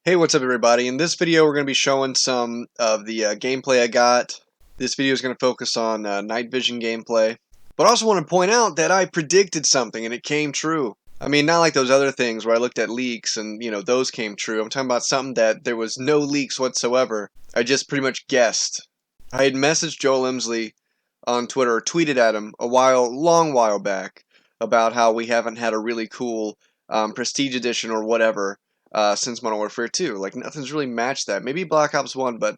Hey, what's up everybody? In this video we're going to be showing some of the gameplay I got. This video is going to focus on night vision gameplay. But I also want to point out that I predicted something and it came true. I mean, not like those other things where I looked at leaks and, those came true. I'm talking about something that there was no leaks whatsoever. I just pretty much guessed. I had messaged Joel Emsley on Twitter, or tweeted at him long while back, about how we haven't had a really cool Prestige Edition or whatever since Modern Warfare 2. Like, nothing's really matched that. Maybe Black Ops 1, but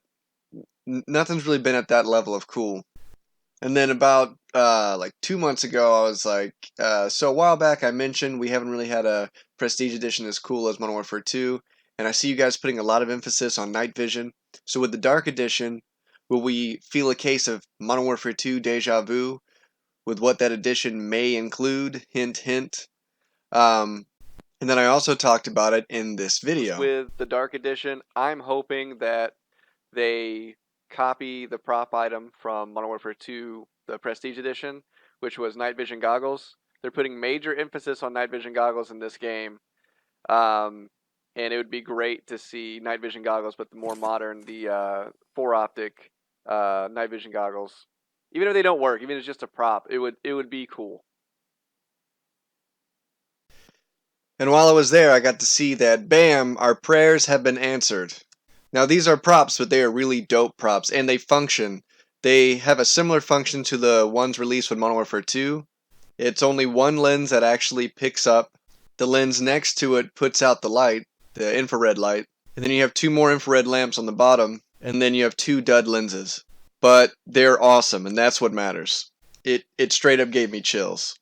nothing's really been at that level of cool. And then about like 2 months ago, I was like, so a while back I mentioned we haven't really had a Prestige Edition as cool as Modern Warfare 2, and I see you guys putting a lot of emphasis on night vision. So with the Dark Edition, will we feel a case of Modern Warfare 2 deja vu with what that edition may include? Hint, hint. And then I also talked about it in this video. With the Dark Edition, I'm hoping that they copy the prop item from Modern Warfare 2, the Prestige Edition, which was night vision goggles. They're putting major emphasis on night vision goggles in this game. And it would be great to see night vision goggles, but the more modern, the 4-optic night vision goggles. Even if they don't work, even if it's just a prop, it would be cool. And while I was there, I got to see that, bam, our prayers have been answered. Now, these are props, but they are really dope props, and they function. They have a similar function to the ones released with Modern Warfare 2. It's only one lens that actually picks up. The lens next to it puts out the light, the infrared light, and then you have 2 more infrared lamps on the bottom, and then you have 2 dud lenses. But they're awesome, and that's what matters. It straight up gave me chills.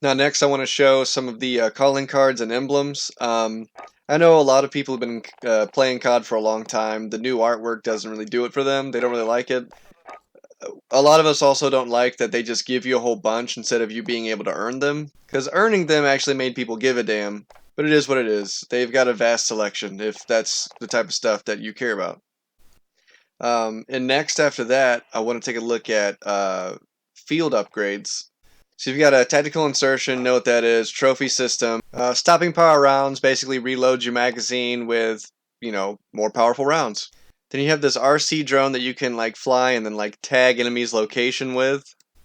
Now next I want to show some of the calling cards and emblems. I know a lot of people have been playing COD for a long time. The new artwork doesn't really do it for them. They don't really like it. A lot of us also don't like that they just give you a whole bunch instead of you being able to earn them. Because earning them actually made people give a damn. But it is what it is. They've got a vast selection if that's the type of stuff that you care about. And next after that, I want to take a look at field upgrades. So you've got a tactical insertion, know what that is, trophy system. Stopping power rounds basically reloads your magazine with, more powerful rounds. Then you have this RC drone that you can fly and then tag enemies' location with.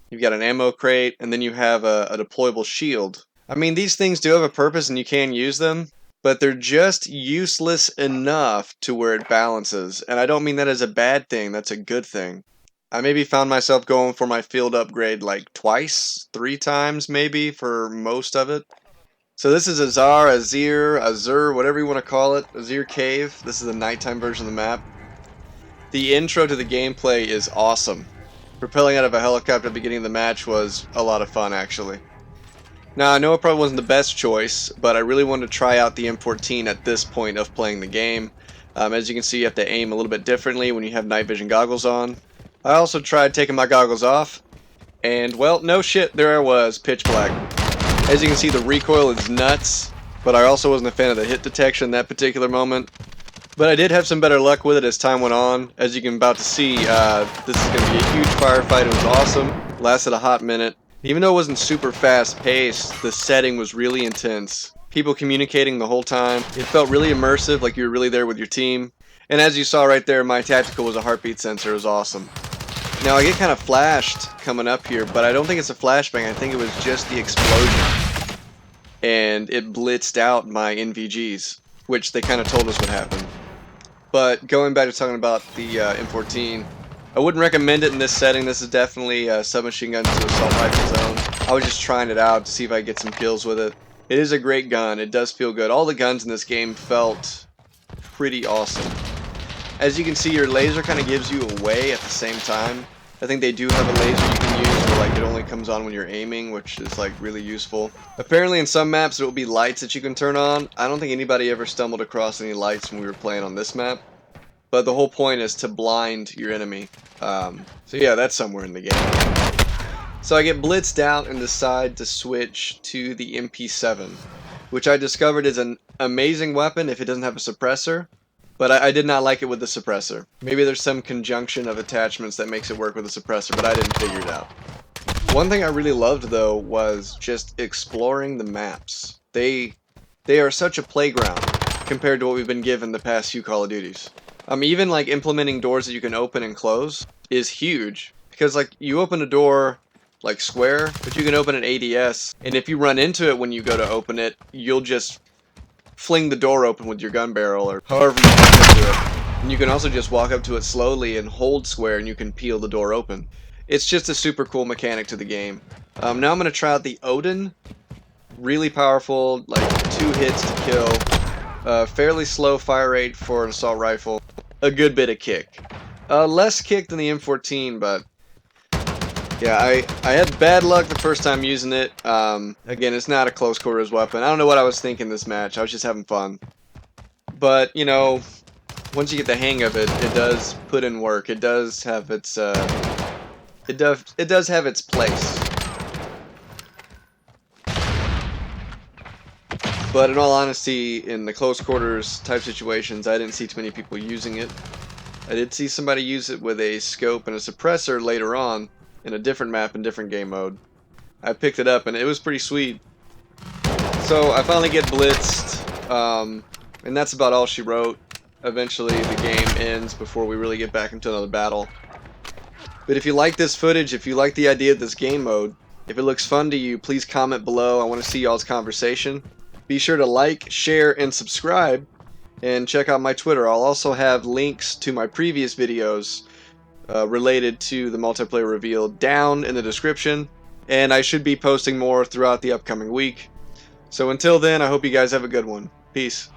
You've got an ammo crate, and then you have a deployable shield. I mean, these things do have a purpose and you can use them, but they're just useless enough to where it balances. And I don't mean that as a bad thing, that's a good thing. I maybe found myself going for my field upgrade twice, 3 times maybe for most of it. So this is Azir, whatever you want to call it, Azir Cave. This is the nighttime version of the map. The intro to the gameplay is awesome. Propelling out of a helicopter at the beginning of the match was a lot of fun actually. Now I know it probably wasn't the best choice, but I really wanted to try out the M14 at this point of playing the game. As you can see, you have to aim a little bit differently when you have night vision goggles on. I also tried taking my goggles off, and well, no shit, there I was, pitch black. As you can see, the recoil is nuts, but I also wasn't a fan of the hit detection in that particular moment. But I did have some better luck with it as time went on. As you can about to see, this is going to be a huge firefight. It was awesome, lasted a hot minute. Even though it wasn't super fast paced, the setting was really intense. People communicating the whole time. It felt really immersive, like you were really there with your team. And as you saw right there, my tactical was a heartbeat sensor. It was awesome. Now I get kind of flashed coming up here, but I don't think it's a flashbang. I think it was just the explosion. And it blitzed out my NVGs, which they kind of told us would happen. But going back to talking about the M14, I wouldn't recommend it in this setting. This is definitely a submachine gun to assault rifle zone. I was just trying it out to see if I could get some kills with it. It is a great gun. It does feel good. All the guns in this game felt pretty awesome. As you can see, your laser kind of gives you away at the same time. I think they do have a laser you can use where it only comes on when you're aiming, which is really useful. Apparently in some maps there will be lights that you can turn on. I don't think anybody ever stumbled across any lights when we were playing on this map. But the whole point is to blind your enemy. So yeah, that's somewhere in the game. So I get blitzed out and decide to switch to the MP7, which I discovered is an amazing weapon if it doesn't have a suppressor. But I did not like it with the suppressor. Maybe there's some conjunction of attachments that makes it work with a suppressor, but I didn't figure it out. One thing I really loved though was just exploring the maps. They are such a playground. compared to what we've been given the past few Call of Duties. Even like implementing doors that you can open and close is huge, because like you open a door like square, but you can open an ADS, and if you run into it when you go to open it, you'll just fling the door open with your gun barrel or however you run into it. And you can also just walk up to it slowly and hold square and you can peel the door open. It's just a super cool mechanic to the game. Now I'm going to try out the Odin. Really powerful, like 2 hits to kill. Fairly slow fire rate for an assault rifle. A good bit of kick. Less kick than the M14, but yeah, I had bad luck the first time using it. Again, it's not a close quarters weapon. I don't know what I was thinking this match. I was just having fun. But, you know, once you get the hang of it, it does put in work. It does have its it does have its place. But in all honesty, in the close quarters type situations, I didn't see too many people using it. I did see somebody use it with a scope and a suppressor later on in a different map and different game mode. I picked it up and it was pretty sweet. So I finally get blitzed, and that's about all she wrote. Eventually the game ends before we really get back into another battle. But if you like this footage, if you like the idea of this game mode, if it looks fun to you, please comment below. I want to see y'all's conversation. Be sure to like, share, and subscribe, and check out my Twitter. I'll also have links to my previous videos related to the multiplayer reveal down in the description, and I should be posting more throughout the upcoming week. So until then, I hope you guys have a good one. Peace.